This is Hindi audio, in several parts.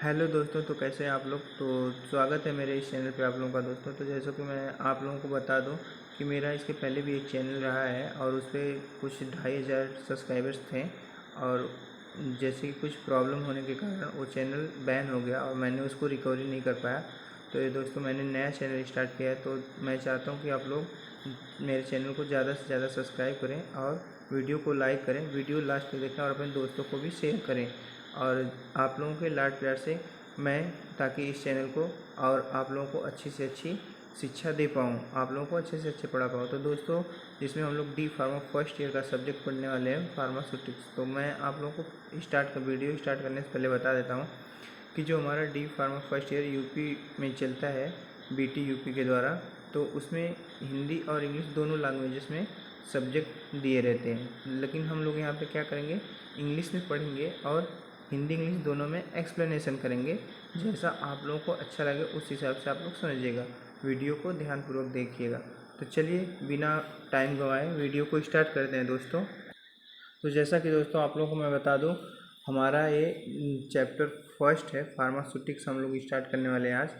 हेलो दोस्तों, तो कैसे हैं आप लोग। तो स्वागत है मेरे इस चैनल पे आप लोगों का। दोस्तों, तो जैसा कि मैं आप लोगों को बता दूं कि मेरा इसके पहले भी एक चैनल रहा है और उस पर कुछ 2500 सब्सक्राइबर्स थे। और जैसे कि कुछ प्रॉब्लम होने के कारण वो चैनल बैन हो गया और मैंने उसको रिकवरी नहीं कर पाया। तो ये दोस्तों, मैंने नया चैनल स्टार्ट किया है। तो मैं चाहता हूँ कि आप लोग मेरे चैनल को ज़्यादा से ज़्यादा सब्सक्राइब करें और वीडियो को लाइक करें, वीडियो लास्ट तक देखें और अपने दोस्तों को भी शेयर करें। और आप लोगों के लाड प्यार से मैं ताकि इस चैनल को और आप लोगों को अच्छी से अच्छी शिक्षा दे पाऊँ, आप लोगों को अच्छे से अच्छे पढ़ा पाऊँ। तो दोस्तों, इसमें हम लोग डी फार्मा फर्स्ट ईयर का सब्जेक्ट पढ़ने वाले हैं, फार्मास्यूटिक्स। तो मैं आप लोगों को वीडियो स्टार्ट करने से पहले बता देता हूँ कि जो हमारा D pharma first year UP में चलता है, बीटी यूपी के द्वारा, तो उसमें हिंदी और इंग्लिश दोनों लैंग्वेजेस में सब्जेक्ट दिए रहते हैं। लेकिन हम लोग यहाँ पे क्या करेंगे, इंग्लिश में पढ़ेंगे और हिंदी इंग्लिश दोनों में एक्सप्लेनेशन करेंगे। जैसा आप लोगों को अच्छा लगे उस हिसाब से आप लोग समझिएगा, वीडियो को ध्यानपूर्वक देखिएगा। तो चलिए बिना टाइम गंवाए वीडियो को स्टार्ट करते हैं दोस्तों। तो जैसा कि दोस्तों आप लोगों को मैं बता दूं, हमारा ये चैप्टर फर्स्ट है, फार्मास्यूटिक्स हम लोग स्टार्ट करने वाले हैं आज।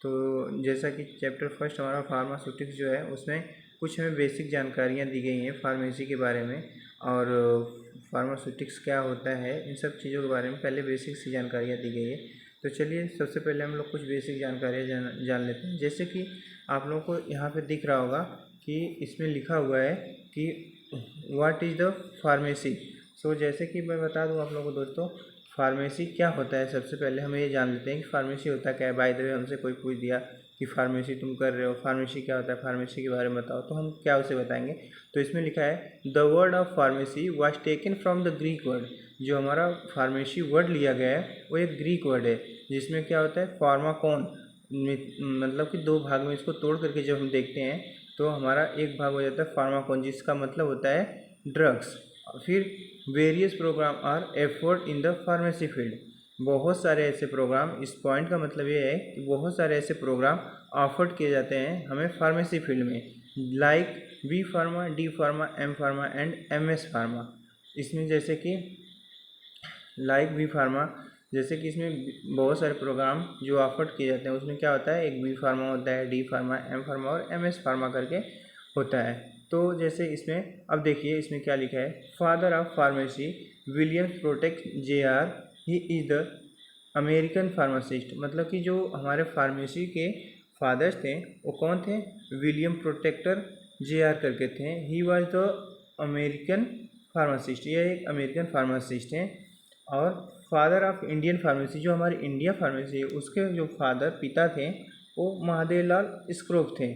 तो जैसा कि चैप्टर फर्स्ट हमारा फार्मास्यूटिक्स जो है, उसमें कुछ हमें बेसिक जानकारियाँ दी गई हैं फार्मेसी के बारे में और फार्मास्यूटिक्स क्या होता है, इन सब चीज़ों के बारे में पहले बेसिक सी जानकारियाँ दी गई है। तो चलिए सबसे पहले हम लोग कुछ बेसिक जानकारियाँ जान लेते हैं। जैसे कि आप लोगों को यहाँ पे दिख रहा होगा कि इसमें लिखा हुआ है कि व्हाट इज़ द फार्मेसी। सो जैसे कि मैं बता दूं आप लोगों को दोस्तों, फार्मेसी क्या होता है। सबसे पहले हम ये जान लेते हैं कि फार्मेसी होता क्या है। बाय द वे हमसे कोई पूछ दिया कि फार्मेसी तुम कर रहे हो, फार्मेसी क्या होता है, फार्मेसी के बारे में बताओ, तो हम क्या उसे बताएंगे। तो इसमें लिखा है the word of pharmacy was taken from the Greek word. जो हमारा फार्मेसी वर्ड लिया गया है वो एक ग्रीक वर्ड है, जिसमें क्या होता है फार्माकोन, मतलब कि दो भाग में इसको तोड़ करके जब हम देखते हैं तो हमारा एक भाग हो जाता है फार्माकोन, जिसका मतलब होता है ड्रग्स। फिर various program are effort in the pharmacy field. बहुत सारे ऐसे प्रोग्राम, इस पॉइंट का मतलब ये है कि बहुत सारे ऐसे प्रोग्राम ऑफर्ड किए जाते हैं हमें फार्मेसी फील्ड में, like B pharma, D pharma, M pharma and M S pharma. इसमें जैसे कि लाइक बी फार्मा, जैसे कि इसमें बहुत सारे प्रोग्राम जो ऑफर्ड किए जाते हैं, उसमें क्या होता है, एक बी फार्मा होता है, डी फार्मा, एम फार्मा और एम एस फार्मा करके होता है। तो जैसे इसमें अब देखिए इसमें क्या लिखा है, father of pharmacy William protect J are, he is the American pharmacist. मतलब कि जो हमारे फार्मेसी के फादर्स थे वो कौन थे, विलियम प्रोटेक्टर जे आर करके थे। He was the American pharmacist, ये एक अमेरिकन फार्मासिस्ट हैं। और फादर ऑफ इंडियन फार्मेसी, जो हमारी इंडिया फार्मेसी है उसके जो फादर पिता थे वो महादेवलाल स्क्रोफ थे।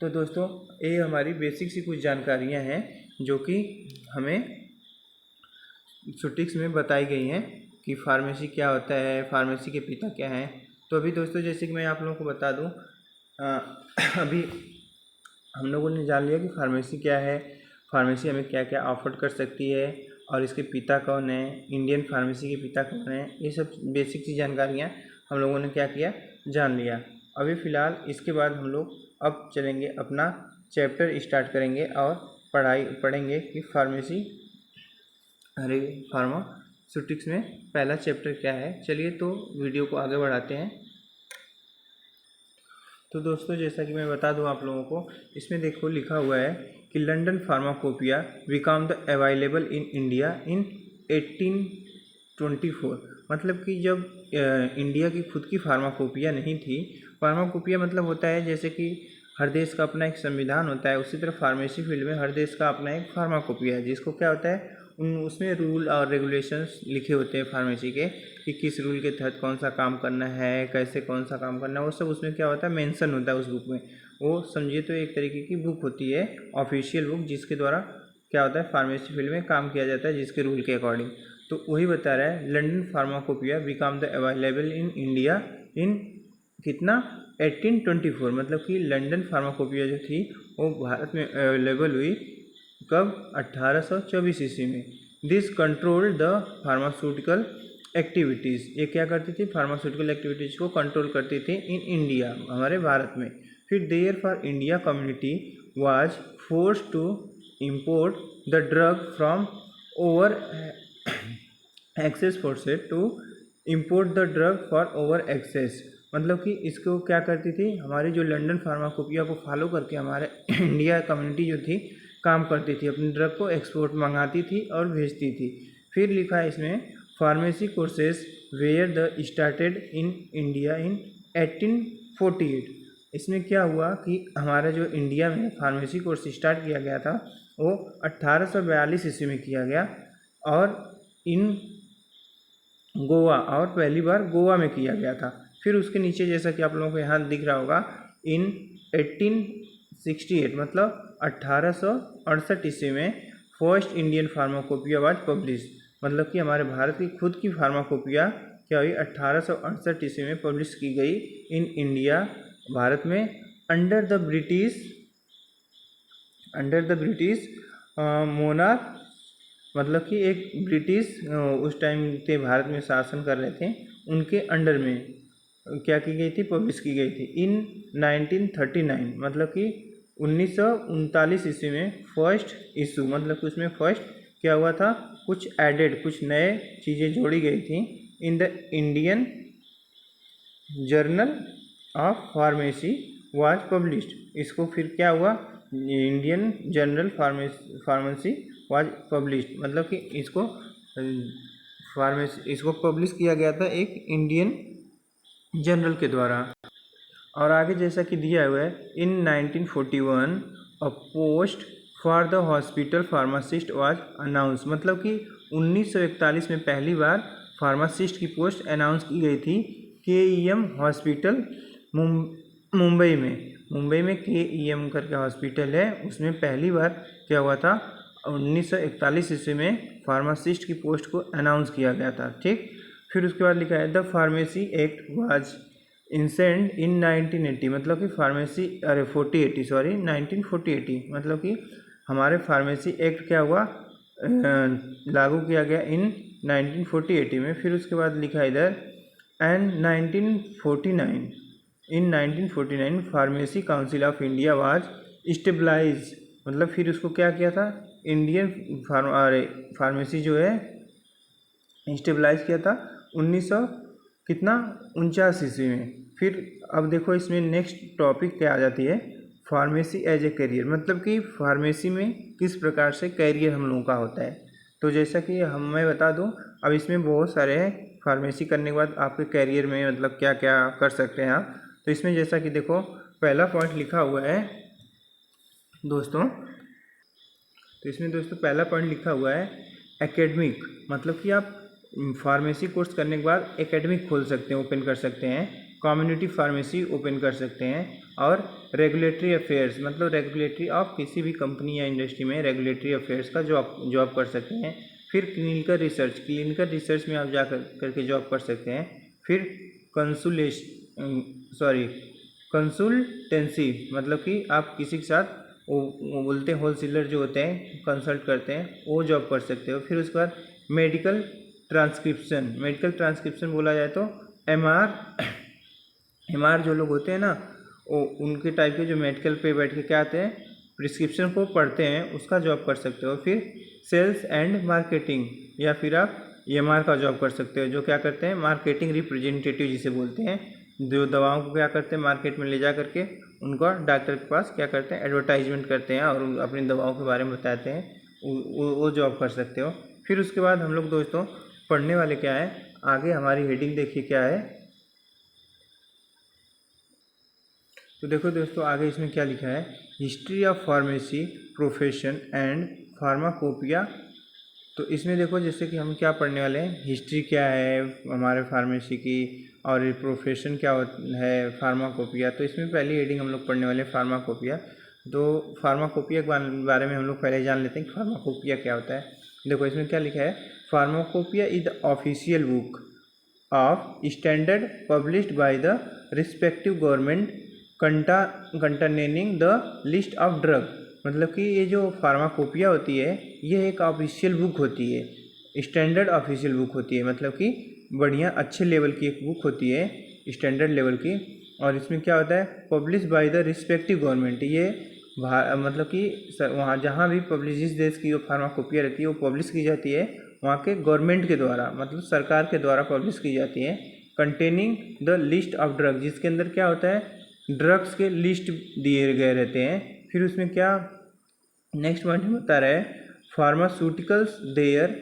तो दोस्तों, ये हमारी बेसिक सी कुछ जानकारियां हैं जो कि हमें सुटिक्स में बताई गई हैं कि फार्मेसी क्या होता है, फार्मेसी के पिता क्या हैं। तो अभी दोस्तों, जैसे कि मैं आप लोगों को बता दूं, अभी हम लोगों ने जान लिया कि फार्मेसी क्या है, फार्मेसी हमें क्या क्या ऑफर कर सकती है और इसके पिता कौन है, इंडियन फार्मेसी के पिता कौन है। ये सब बेसिक सी जानकारियाँ हम लोगों ने क्या किया, जान लिया। अभी फ़िलहाल इसके बाद हम लोग अब चलेंगे, अपना चैप्टर स्टार्ट करेंगे और पढ़ेंगे कि फार्मेसी, अरे फार्मास्यूटिक्स में पहला चैप्टर क्या है। चलिए तो वीडियो को आगे बढ़ाते हैं। तो दोस्तों, जैसा कि मैं बता दूं आप लोगों को, इसमें देखो लिखा हुआ है कि London pharmacopoeia become the available in India इन 1824। मतलब कि जब इंडिया की खुद की फार्माकोपिया नहीं थी। फार्माकोपिया मतलब होता है जैसे कि हर देश का अपना एक संविधान होता है, उसी तरह फार्मेसी फील्ड में हर देश का अपना एक फार्माकोपिया है, जिसको क्या होता है उसमें रूल और रेगुलेशंस लिखे होते हैं फार्मेसी के, कि किस रूल के तहत कौन सा काम करना है, कैसे कौन सा काम करना है, वो सब उसमें क्या होता है मेंशन होता है उस बुक में। वो समझिए तो एक तरीके की बुक होती है, ऑफिशियल बुक, जिसके द्वारा क्या होता है फार्मेसी फील्ड में काम किया जाता है जिसके रूल के अकॉर्डिंग। तो वही बता रहा है, London pharmacopoeia become the available in India इन कितना 1824। मतलब कि लंदन फार्माकोपिया जो थी वो भारत में अवेलेबल हुई कब, 1824 ईस्वी में। This controlled the pharmaceutical activities, ये क्या करती थी, फार्मास्यूटिकल एक्टिविटीज़ को कंट्रोल करती थी इन इंडिया, हमारे भारत में। फिर therefore India community was force to import the drug from over excess forces to import the drug for over excess, मतलब कि इसको क्या करती थी, हमारी जो लंदन फार्माकोपिया को फॉलो करके हमारे इंडिया कम्युनिटी जो थी काम करती थी, अपनी ड्रग को एक्सपोर्ट मंगाती थी और भेजती थी। फिर लिखा है इसमें pharmacy courses where the started in India in 1848। इसमें क्या हुआ कि हमारा जो इंडिया में फार्मेसी कोर्स स्टार्ट किया गया था वो 1842 ईस्वी में किया गया, और इन गोवा, और पहली बार गोवा में किया गया था। फिर उसके नीचे जैसा कि आप लोगों को यहाँ दिख रहा होगा इन 1868 मतलब 1868 ईस्वी में first Indian pharmacopoeia was publish, मतलब कि हमारे भारत की खुद की फार्माकोपिया क्या हुई 1868 ईस्वी में पब्लिश की गई इन इंडिया, भारत में, अंडर द ब्रिटिश मोनार्क, मतलब कि एक ब्रिटिश उस टाइम के भारत में शासन कर रहे थे, उनके अंडर में क्या की गई थी, पब्लिश की गई थी इन 1939, मतलब कि 1939 ईस्वी में फर्स्ट इशू, मतलब कि उसमें फर्स्ट क्या हुआ था, कुछ एडेड, कुछ नए चीज़ें जोड़ी गई थी in the Indian journal of pharmacy was published. इसको फिर क्या हुआ, Indian journal pharmacy was published, मतलब कि इसको पब्लिश किया गया था एक इंडियन जर्नल के द्वारा। और आगे जैसा कि दिया हुआ है इन 1941 अ post for the hospital pharmacist was announce, मतलब कि 1941 में पहली बार फार्मासिस्ट की पोस्ट अनाउंस की गई थी KEM हॉस्पिटल मुंबई में KEM करके हॉस्पिटल है, उसमें पहली बार क्या हुआ था 1941 ईस्वी में फार्मासिस्ट की पोस्ट को अनाउंस किया गया था। ठीक, फिर उसके बाद लिखा है द फार्मेसी एक्ट वाज इंसेंड इन 1980, मतलब कि 1940 मतलब कि हमारे फार्मेसी एक्ट क्या हुआ, लागू किया गया इन 1940 में। फिर उसके बाद लिखा इधर and 1949 pharmacy council of India was stabilize, मतलब फिर उसको क्या किया था, इंडियन फार्मेसी जो है स्टेबलाइज किया था 1949 ईस्वी में। फिर अब देखो इसमें नेक्स्ट टॉपिक क्या आ जाती है, फार्मेसी एज ए करियर, मतलब कि फार्मेसी में किस प्रकार से करियर हम लोगों का होता है। तो जैसा कि मैं बता दूं, अब इसमें बहुत सारे हैं, फार्मेसी करने के बाद आपके करियर में मतलब क्या क्या कर सकते हैं आप। तो इसमें जैसा कि देखो पहला पॉइंट लिखा हुआ है दोस्तों, तो इसमें दोस्तों पहला पॉइंट लिखा हुआ है एकेडमिक, मतलब कि आप फार्मेसी कोर्स करने के बाद एकेडमिक खोल सकते हैं, ओपन कर सकते हैं, कम्युनिटी फार्मेसी ओपन कर सकते हैं, और रेगुलेटरी अफेयर्स, मतलब रेगुलेटरी ऑफ किसी भी कंपनी या इंडस्ट्री में रेगुलेटरी अफेयर्स का जॉब कर सकते हैं। फिर क्लिनिकल रिसर्च में आप जा करके जॉब कर सकते हैं। फिर कंसल्टेंसी, मतलब कि आप किसी के साथ वो बोलते हैं होलसेलर जो होते हैं कंसल्ट करते हैं, वो जॉब कर सकते हो। फिर उसके बाद मेडिकल ट्रांसक्रिप्शन बोला जाए तो एमआर जो लोग होते हैं ना, वो उनके टाइप के जो मेडिकल पे बैठ के क्या आते हैं प्रिस्क्रिप्शन को पढ़ते हैं, उसका जॉब कर सकते हो। फिर सेल्स एंड मार्केटिंग, या फिर आप EMR का जॉब कर सकते हो, जो क्या करते हैं मार्केटिंग रिप्रेजेंटेटिव जिसे बोलते हैं, जो दवाओं को क्या करते हैं मार्केट में ले जा करके उनका डॉक्टर के पास क्या करते हैं एडवर्टाइजमेंट करते हैं और अपनी दवाओं के बारे में बताते हैं, वो जॉब कर सकते हो। फिर उसके बाद हम लोग दोस्तों पढ़ने वाले क्या है, आगे हमारी हेडिंग देखिए क्या है। तो देखो दोस्तों आगे इसमें क्या लिखा है, history of pharmacy profession and pharmacopoeia. तो इसमें देखो जैसे कि हम क्या पढ़ने वाले हैं, हिस्ट्री क्या है हमारे फार्मेसी की, और ये प्रोफेशन क्या है फार्माकोपिया। तो इसमें पहली हेडिंग हम लोग पढ़ने वाले हैं फार्माकोपिया। तो फार्माकोपिया के बारे में हम लोग पहले जान लेते हैं कि फार्माकोपिया क्या होता है। देखो इसमें क्या लिखा है, pharmacopoeia is the official book of standard published by the respective government containing the list of drug, मतलब कि ये जो फार्माकोपिया होती है ये एक ऑफिशियल बुक होती है, स्टैंडर्ड ऑफिशियल बुक होती है, मतलब कि बढ़िया अच्छे लेवल की एक बुक होती है स्टैंडर्ड लेवल की। और इसमें क्या होता है, publish by the respective government, ये मतलब कि वहाँ जहाँ भी पब्लिश जिस देश की फार्माकोपिया रहती है वो पब्लिश की जाती है, वहाँ के गवर्नमेंट के द्वारा, मतलब सरकार के द्वारा पब्लिश की जाती है। Containing the list of drug, जिसके अंदर क्या होता है, ड्रग्स के लिस्ट दिए गए रहते हैं। फिर उसमें क्या नेक्स्ट पॉइंट में बता रहा है, pharmaceuticals their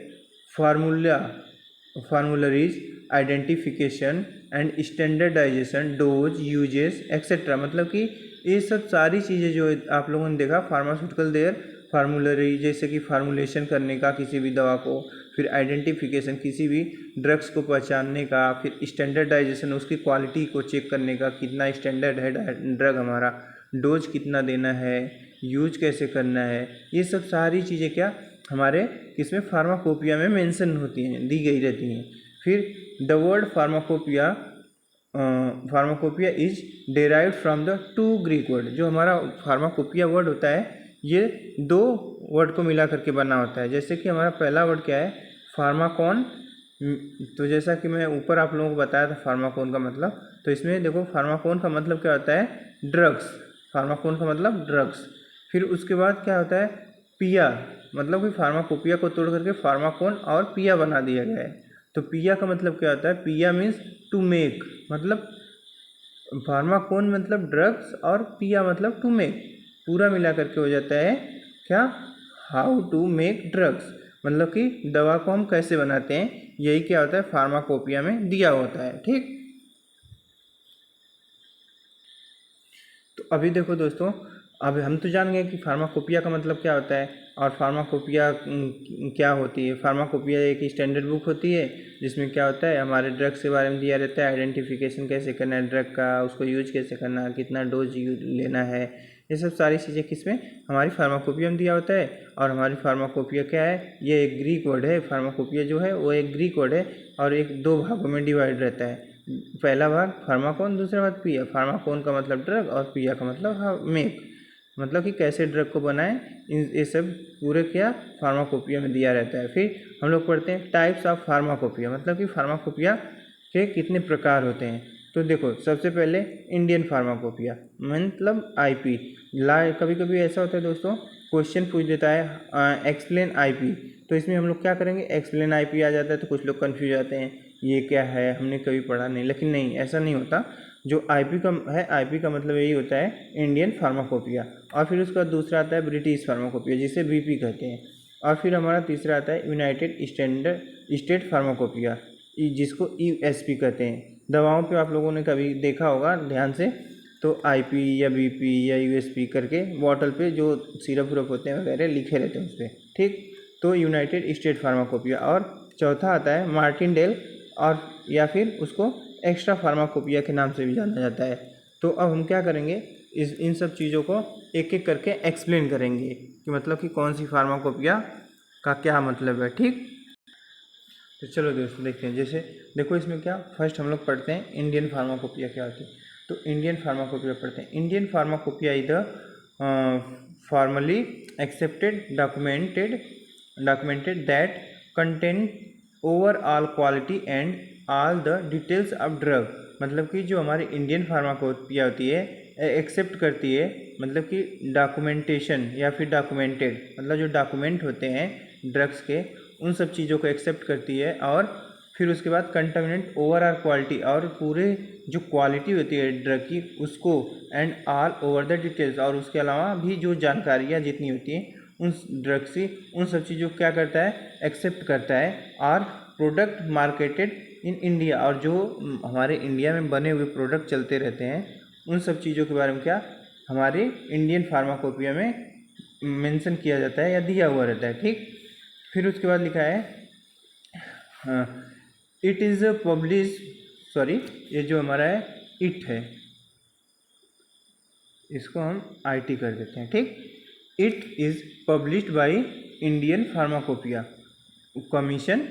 formularies identification and standardization dose uses etcetera. मतलब कि ये सब सारी चीज़ें जो आप लोगों ने देखा, फार्मास्यूटिकल देयर फार्मूलरी, जैसे कि फार्मूलेशन करने का किसी भी दवा को, फिर आइडेंटिफिकेशन किसी भी ड्रग्स को पहचानने का, फिर स्टैंडर्डाइजेशन उसकी क्वालिटी को चेक करने का, कितना स्टैंडर्ड है ड्रग हमारा, डोज कितना देना है, यूज कैसे करना है, ये सब सारी चीज़ें क्या हमारे किसमें फार्माकोपिया में मेंशन होती हैं, दी गई रहती हैं। फिर the word pharmacopoeia is derived from the two Greek word. जो हमारा फार्माकोपिया वर्ड होता है ये दो वर्ड को मिला करके बना होता है। जैसे कि हमारा पहला वर्ड क्या है, फार्माकोन। तो जैसा कि मैं ऊपर आप लोगों को बताया था फार्माकोन का मतलब, तो इसमें देखो फार्माकोन का मतलब क्या होता है, ड्रग्स। फार्माकोन का मतलब ड्रग्स। फिर उसके बाद क्या होता है, पिया, मतलब कि फार्माकोपिया को तोड़ करके फार्माकोन और पिया बना दिया गया है। तो पिया का मतलब क्या होता है, पिया मीन्स टू मेक, मतलब फार्माकोन मतलब ड्रग्स और पिया मतलब टू मेक, पूरा मिला करके हो जाता है क्या, हाउ टू मेक ड्रग्स, मतलब कि दवा को हम कैसे बनाते हैं, यही क्या होता है फार्माकोपिया में दिया होता है। ठीक, तो अभी देखो दोस्तों, अब हम तो जान गए कि फार्माकोपिया का मतलब क्या होता है और फार्माकोपिया क्या होती है। फार्माकोपिया एक स्टैंडर्ड बुक होती है जिसमें क्या होता है, हमारे ड्रग्स के बारे में दिया रहता है, आइडेंटिफिकेशन कैसे करना है ड्रग का, उसको यूज कैसे करना है, कितना डोज लेना है, ये सब सारी चीज़ें किसमें, हमारी फार्माकोपिया में दिया होता है। और हमारी फार्माकोपिया क्या है, ये एक ग्रीक वर्ड है। फार्माकोपिया जो है वो एक ग्रीक वर्ड है और एक दो भागों में डिवाइड रहता है। पहला भाग फार्माकोन, दूसरा भाग पिया। फार्माकोन का मतलब ड्रग और पिया का मतलब मेक, मतलब कि कैसे ड्रग को बनाएं, ये सब पूरे क्या फार्माकोपिया में दिया रहता है। फिर हम लोग पढ़ते हैं टाइप्स ऑफ फार्माकोपिया, मतलब कि फार्माकोपिया के कितने प्रकार होते हैं। तो देखो सबसे पहले इंडियन फार्माकोपिया, मतलब आईपी। कभी कभी ऐसा होता है दोस्तों, क्वेश्चन पूछ देता है एक्सप्लेन आईपी, तो इसमें हम लोग क्या करेंगे, एक्सप्लेन आईपी आ जाता है तो कुछ लोग कन्फ्यूज जाते हैं, ये क्या है, हमने कभी पढ़ा नहीं। लेकिन नहीं, ऐसा नहीं होता। जो आईपी का है, आईपी का मतलब यही होता है इंडियन फार्माकोपिया। और फिर उसका दूसरा आता है ब्रिटिश फार्माकोपिया, जिसे बीपी कहते हैं। और फिर हमारा तीसरा आता है यूनाइटेड स्टेट फार्माकोपिया, जिसको यूएसपी कहते हैं। दवाओं पे आप लोगों ने कभी देखा होगा ध्यान से, तो आईपी या बीपी या यूएसपी करके बॉटल पे जो सिरप विरप होते हैं वगैरह लिखे रहते हैं उस पर। ठीक, तो यूनाइटेड स्टेट फार्माकोपिया। और चौथा आता है मार्टिनडेल, और या फिर उसको एक्स्ट्रा फार्माकोपिया के नाम से भी जाना जाता है। तो अब हम क्या करेंगे, इन सब चीज़ों को एक एक करके एक्सप्लेन करेंगे कि मतलब कि कौन सी फार्माकोपिया का क्या मतलब है। ठीक, तो चलो दोस्तों देखते हैं। जैसे देखो इसमें क्या, फर्स्ट हम लोग पढ़ते हैं इंडियन फार्माकोपिया क्या होती है। तो इंडियन फार्माकोपिया पढ़ते हैं। Indian pharmacopoeia is the formally accepted documented that contain overall quality and all the details of drug। मतलब कि जो हमारी इंडियन फार्माकोपिया होती है एक्सेप्ट करती है, मतलब कि डॉक्यूमेंटेशन या फिर डॉक्यूमेंटेड, मतलब जो डॉक्यूमेंट होते हैं ड्रग्स के, उन सब चीज़ों को एक्सेप्ट करती है। और फिर उसके बाद कंटामिनेंट ओवरऑल क्वालिटी, और पूरे जो क्वालिटी होती है ड्रग की उसको, and all over the details, और उसके अलावा भी जो जानकारियाँ जितनी होती हैं उन ड्रग से, उन सब चीज़ों को क्या करता है, एक्सेप्ट करता है। और प्रोडक्ट मार्केटेड इन इंडिया, और जो हमारे इंडिया में बने हुए प्रोडक्ट चलते रहते हैं उन सब चीज़ों के बारे में क्या हमारे इंडियन फार्माकोपिया में मेंशन किया जाता है या दिया हुआ रहता है। ठीक, फिर उसके बाद लिखा है इट इज़ पब्लिश, सॉरी ये जो हमारा है इट है, इसको हम IT कर देते हैं। ठीक, it is published by Indian pharmacopoeia commission.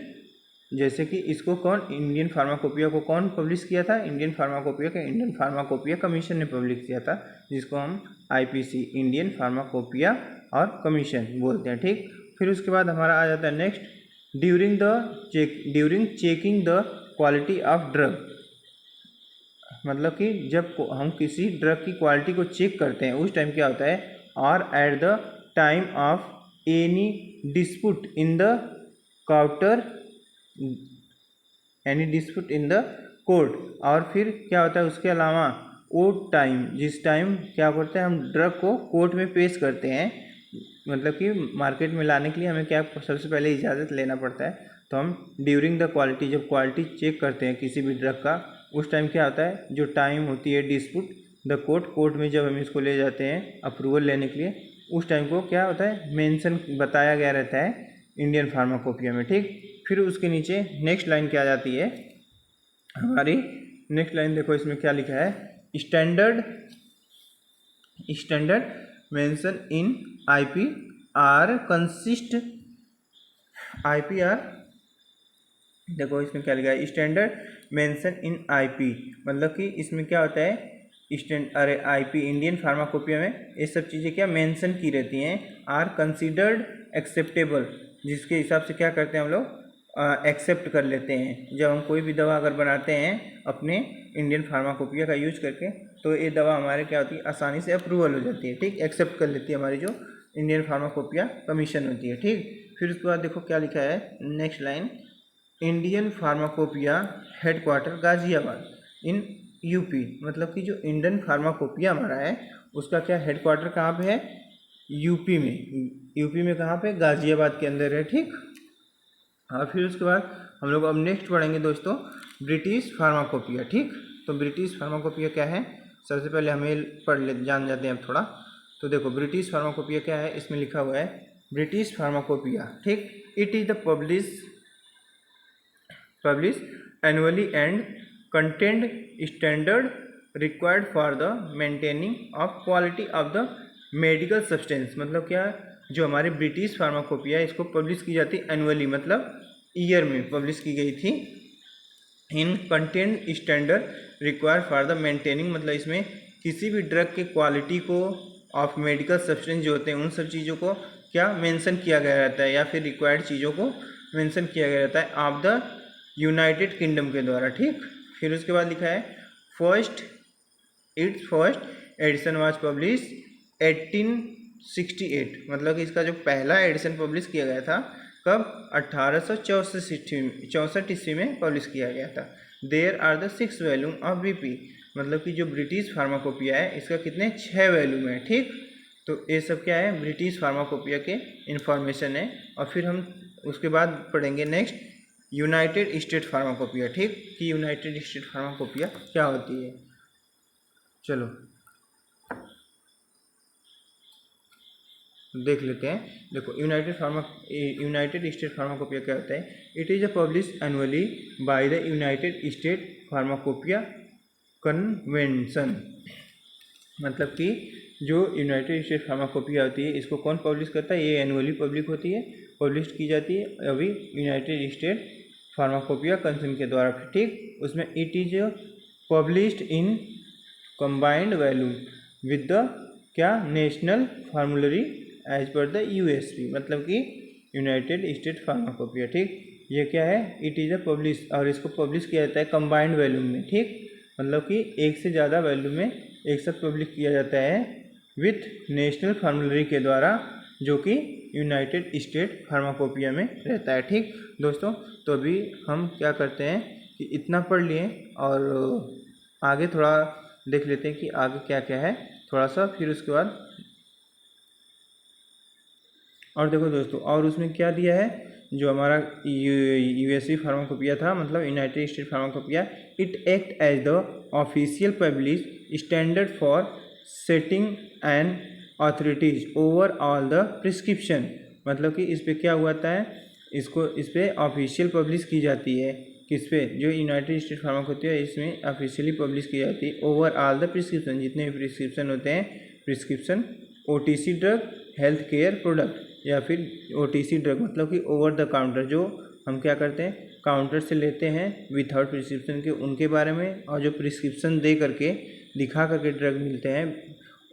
जैसे कि इसको कौन, इंडियन फार्माकोपिया को कौन पब्लिश किया था, इंडियन फार्माकोपिया के इंडियन फार्माकोपिया कमीशन ने पब्लिश किया था, जिसको हम IPC इंडियन फार्माकोपिया और कमीशन बोलते हैं। ठीक, फिर उसके बाद हमारा आ जाता है next, during checking the quality of drug. मतलब कि जब हम किसी ड्रग की क्वालिटी को चेक करते हैं उस टाइम क्या होता है, और at the time of any dispute in the counter any dispute in the court. और फिर क्या होता है उसके अलावा वो टाइम जिस टाइम क्या करते हैं हम ड्रग को कोर्ट में पेश करते हैं, मतलब कि मार्केट में लाने के लिए हमें क्या सबसे पहले इजाज़त लेना पड़ता है। तो हम ड्यूरिंग द क्वालिटी, जब क्वालिटी चेक करते हैं किसी भी ड्रग का, उस टाइम क्या होता है जो टाइम होती है डिस्प्यूट द कोर्ट में जब हम इसको ले जाते हैं अप्रूवल लेने के लिए, उस टाइम को क्या होता है मेंशन बताया गया रहता है इंडियन फार्माकोपिया में। ठीक, फिर उसके नीचे नेक्स्ट लाइन क्या आ जाती है हमारी, नेक्स्ट लाइन देखो इसमें क्या लिखा है, standard mention in IPR consist, IPR देखो इसमें क्या लिखा है, स्टैंडर्ड मेंशन इन IP, मतलब कि इसमें क्या होता है IP इंडियन फार्माकोपिया में ये सब चीज़ें क्या मेंशन की रहती हैं, आर कंसिडर्ड एक्सेप्टेबल, जिसके हिसाब से क्या करते हैं हम लोग एक्सेप्ट कर लेते हैं। जब हम कोई भी दवा अगर बनाते हैं अपने इंडियन फार्माकोपिया का यूज करके, तो ये दवा हमारे क्या होती है आसानी से अप्रूवल हो जाती है। ठीक, एक्सेप्ट कर लेती है हमारी जो इंडियन फार्माकोपिया कमीशन होती है। ठीक, फिर उसके बाद देखो क्या लिखा है next line, Indian pharmacopoeia headquarter Ghaziabad in UP, मतलब कि जो इंडियन फार्माकोपिया हमारा है उसका क्या हेडक्वार्टर कहाँ पे है, यूपी में कहाँ पे, गाजियाबाद के अंदर है। ठीक, और फिर उसके बाद हम लोग अब नेक्स्ट पढ़ेंगे दोस्तों ब्रिटिश फार्माकोपिया। ठीक, तो ब्रिटिश फार्माकोपिया क्या है सबसे पहले हमें जान जाते हैं अब थोड़ा। तो देखो ब्रिटिश फार्माकोपिया क्या है, इसमें लिखा हुआ है ब्रिटिश फार्माकोपिया। ठीक, it is the publish annually and content standard required for the maintaining of quality of the medical substance, मतलब क्या जो हमारी ब्रिटिश फार्माकोपिया इसको पब्लिश की जाती है एनुअली, मतलब ईयर में पब्लिश की गई थी। इन content standard required for the maintaining, मतलब इसमें किसी भी ड्रग के क्वालिटी को ऑफ मेडिकल सब्सटेंस जो होते हैं उन सब चीज़ों को क्या मेंशन किया गया रहता है, या फिर रिक्वायर्ड चीज़ों को मेंशन किया गया रहता है ऑफ द यूनाइटेड किंगडम के द्वारा। ठीक, फिर उसके बाद लिखा है फर्स्ट एडिशन वाज पब्लिश 1868, मतलब कि इसका जो पहला एडिशन पब्लिश किया गया था कब 1864 ईस्वी में पब्लिश किया गया था। There are the 6 volume of BP, मतलब कि जो ब्रिटिश फार्माकोपिया है इसका कितने 6 वॉल्यूम है। ठीक, तो ये सब क्या है ब्रिटिश फार्माकोपिया के इन्फॉर्मेशन है। और फिर हम उसके बाद पढ़ेंगे नेक्स्ट यूनाइटेड स्टेट फार्माकोपिया। ठीक, कि यूनाइटेड स्टेट फार्माकोपिया क्या होती है, चलो देख लेते हैं। देखो यूनाइटेड स्टेट फार्माकोपिया क्या होता है, it is a publish annually by the United state pharmacopoeia convention, मतलब कि जो यूनाइटेड स्टेट फार्माकोपिया होती है इसको कौन पब्लिश करता है, ये एनुअली पब्लिश की जाती है अभी यूनाइटेड स्टेट फार्माकोपिया कन्वेंशन के द्वारा। ठीक, उसमें it is published in combined volume with the क्या national formulary as per the USP, मतलब कि यूनाइटेड स्टेट फार्माकोपिया। ठीक, ये क्या है इट इज़ अ पब्लिश, और इसको पब्लिश किया जाता है कंबाइंड वॉल्यूम में। ठीक, मतलब कि एक से ज़्यादा वॉल्यूम में एक साथ पब्लिश किया जाता है विथ नेशनल फार्मूलरी के द्वारा, जो कि यूनाइटेड स्टेट फार्माकोपिया में रहता है। ठीक दोस्तों, तो अभी हम क्या करते हैं कि इतना पढ़ लिए और आगे थोड़ा देख लेते हैं कि आगे क्या क्या है थोड़ा सा, फिर उसके बाद और देखो दोस्तों और उसमें क्या दिया है, जो हमारा USP फार्माकोपिया था, मतलब united state pharmacopoeia, it act as the official publish standard for setting and authorities over all the prescription, मतलब कि इस पर क्या हुआ है, इस पर ऑफिशियल पब्लिश की जाती है, किस पे, जो यूनाइटेड स्टेट फार्माकोपिया है इसमें ऑफिशियली पब्लिश की जाती है ओवर ऑल द प्रिस्क्रिप्शन, जितने भी प्रिस्क्रिप्शन होते हैं, prescription OTC drug, health care product, या फिर OTC ड्रग मतलब कि ओवर द काउंटर, जो हम क्या करते हैं काउंटर से लेते हैं विदाउट प्रिस्क्रिप्शन के, उनके बारे में, और जो प्रिस्क्रिप्शन दे करके दिखा करके ड्रग मिलते हैं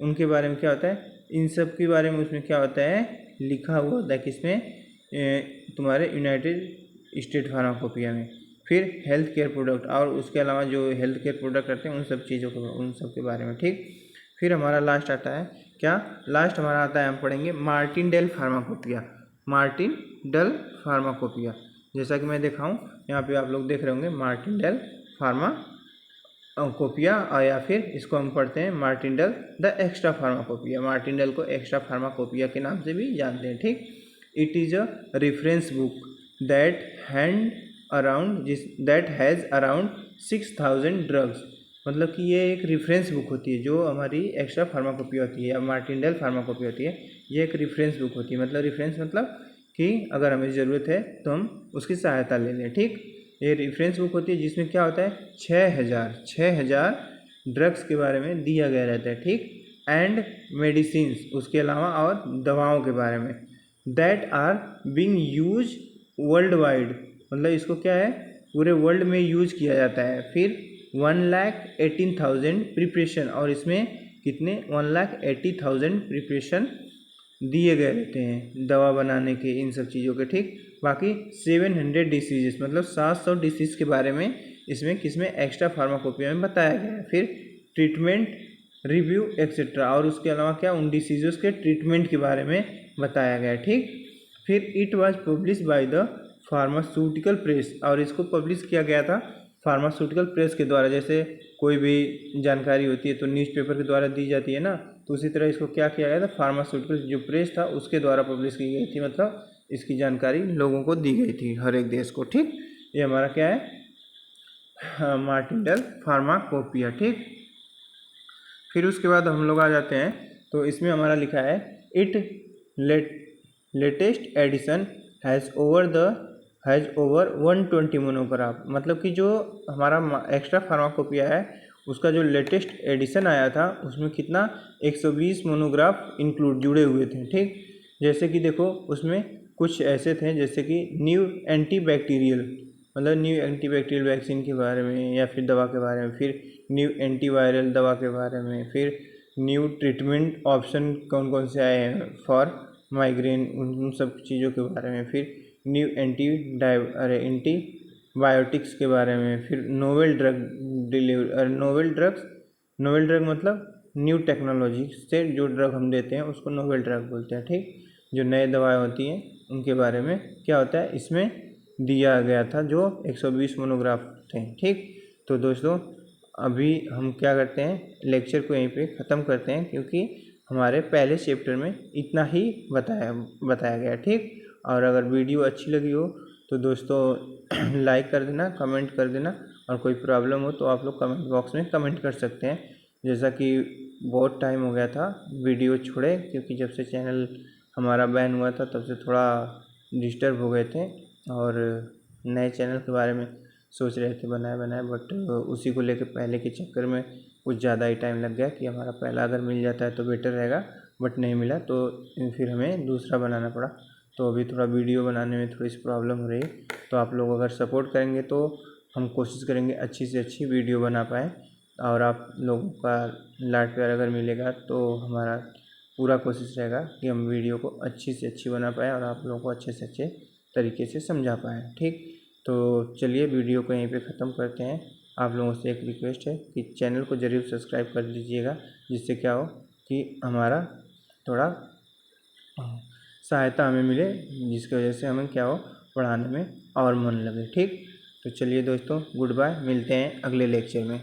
उनके बारे में क्या होता है, इन सब के बारे में उसमें क्या होता है लिखा हुआ होता है, किसमें तुम्हारे यूनाइटेड स्टेट फार्माकोपिया में। फिर हेल्थ केयर प्रोडक्ट, और उसके अलावा जो हेल्थ केयर प्रोडक्ट रहते हैं उन सब चीज़ों को, उन सब के बारे में। ठीक, फिर हमारा लास्ट आता है क्या, लास्ट हमारा आता है हम पढ़ेंगे मार्टिनडेल फार्माकोपिया। जैसा कि मैं दिखाऊं, यहाँ पे आप लोग देख रहे होंगे मार्टिनडेल फार्माकोपिया, और या फिर इसको हम पढ़ते हैं Martindale the extra pharmacopoeia. Martindale को एक्स्ट्रा फार्माकोपिया के नाम से भी जानते हैं, ठीक। It is a reference book that has around 6000 drugs. मतलब कि ये एक रेफरेंस बुक होती है जो हमारी एक्स्ट्रा फार्माकोपिया होती है या मार्टिनडेल फार्माकोपिया होती है। ये एक रेफरेंस बुक होती है, मतलब रेफरेंस मतलब कि अगर हमें ज़रूरत है तो हम उसकी सहायता ले लें, ठीक। ये रेफरेंस बुक होती है जिसमें क्या होता है, 6000 ड्रग्स के बारे में दिया गया रहता है, ठीक। एंड मेडिसिन्स, उसके अलावा और दवाओं के बारे में, that are being use world wide, मतलब इसको क्या है, पूरे वर्ल्ड में यूज किया जाता है। फिर 1,18,000 प्रिपरेशन, और इसमें कितने 1,80,000 प्रिपरेशन दिए गए रहते हैं दवा बनाने के, इन सब चीज़ों के, ठीक। बाकी 700 डिसीजेस, मतलब 700 डिसीज़ के बारे में इसमें किसमें एक्स्ट्रा फार्माकोपिया में बताया गया है। फिर ट्रीटमेंट रिव्यू एक्सेट्रा, और उसके अलावा क्या उन डिसीज़ के ट्रीटमेंट के बारे में बताया गया है, ठीक। फिर it was publish by the pharmaceutical press, और इसको पब्लिश किया गया था फार्मास्यूटिकल प्रेस के द्वारा। जैसे कोई भी जानकारी होती है तो न्यूज़पेपर के द्वारा दी जाती है ना, तो उसी तरह इसको क्या किया गया था, फार्मास्यूटिकल जो प्रेस था उसके द्वारा पब्लिश की गई थी, मतलब इसकी जानकारी लोगों को दी गई थी, हर एक देश को, ठीक। ये हमारा क्या है, मार्टिनडेल फार्माकोपिया, ठीक। फिर उसके बाद हम लोग आ जाते हैं, तो इसमें हमारा लिखा है it latest edition has over 120 monograph. मतलब कि जो हमारा एक्स्ट्रा फार्माकोपिया है उसका जो लेटेस्ट एडिशन आया था उसमें कितना 120 मोनोग्राफ इंक्लूड जुड़े हुए थे, ठीक। जैसे कि देखो उसमें कुछ ऐसे थे जैसे कि न्यू एंटीबैक्टीरियल, मतलब न्यू एंटीबैक्टीरियल वैक्सीन के बारे में या फिर दवा के बारे में, फिर न्यू एंटीवायरल दवा के बारे में, फिर न्यू ट्रीटमेंट ऑप्शन कौन कौन से आए हैं फॉर माइग्रेन, उन सब चीज़ों के बारे में, फिर न्यू एंटीबायोटिक्स के बारे में, फिर नोवेल ड्रग मतलब न्यू टेक्नोलॉजी से जो ड्रग हम देते हैं उसको नोवेल ड्रग बोलते हैं, ठीक। जो नए दवाएं होती हैं उनके बारे में क्या होता है इसमें दिया गया था, जो 120 मोनोग्राफ थे, ठीक। तो दोस्तों अभी हम क्या करते हैं, लेक्चर को यहीं पे ख़त्म करते हैं, क्योंकि हमारे पहले चैप्टर में इतना ही बताया गया, ठीक। और अगर वीडियो अच्छी लगी हो तो दोस्तों लाइक कर देना, कमेंट कर देना, और कोई प्रॉब्लम हो तो आप लोग कमेंट बॉक्स में कमेंट कर सकते हैं। जैसा कि बहुत टाइम हो गया था वीडियो छोड़े, क्योंकि जब से चैनल हमारा बैन हुआ था तब से थोड़ा डिस्टर्ब हो गए थे, और नए चैनल के बारे में सोच रहे थे बनाए, बट उसी को लेकर पहले के चक्कर में कुछ ज़्यादा ही टाइम लग गया कि हमारा पहला अगर मिल जाता है तो बेटर रहेगा, बट नहीं मिला तो फिर हमें दूसरा बनाना पड़ा। तो अभी थोड़ा वीडियो बनाने में थोड़ी सी प्रॉब्लम हो रही है, तो आप लोग अगर सपोर्ट करेंगे तो हम कोशिश करेंगे अच्छी से अच्छी वीडियो बना पाएँ, और आप लोगों का लाड प्यार अगर मिलेगा तो हमारा पूरा कोशिश रहेगा कि हम वीडियो को अच्छी से अच्छी बना पाएँ और आप लोगों को अच्छे से अच्छे तरीके से समझा पाएँ, ठीक। तो चलिए वीडियो को यहीं पे ख़त्म करते हैं। आप लोगों से एक रिक्वेस्ट है कि चैनल को ज़रूर सब्सक्राइब कर लीजिएगा, जिससे क्या हो कि हमारा थोड़ा सहायता हमें मिले, जिसकी वजह से हमें क्या हो पढ़ाने में और मन लगे, ठीक। तो चलिए दोस्तों, गुड बाय, मिलते हैं अगले लेक्चर में।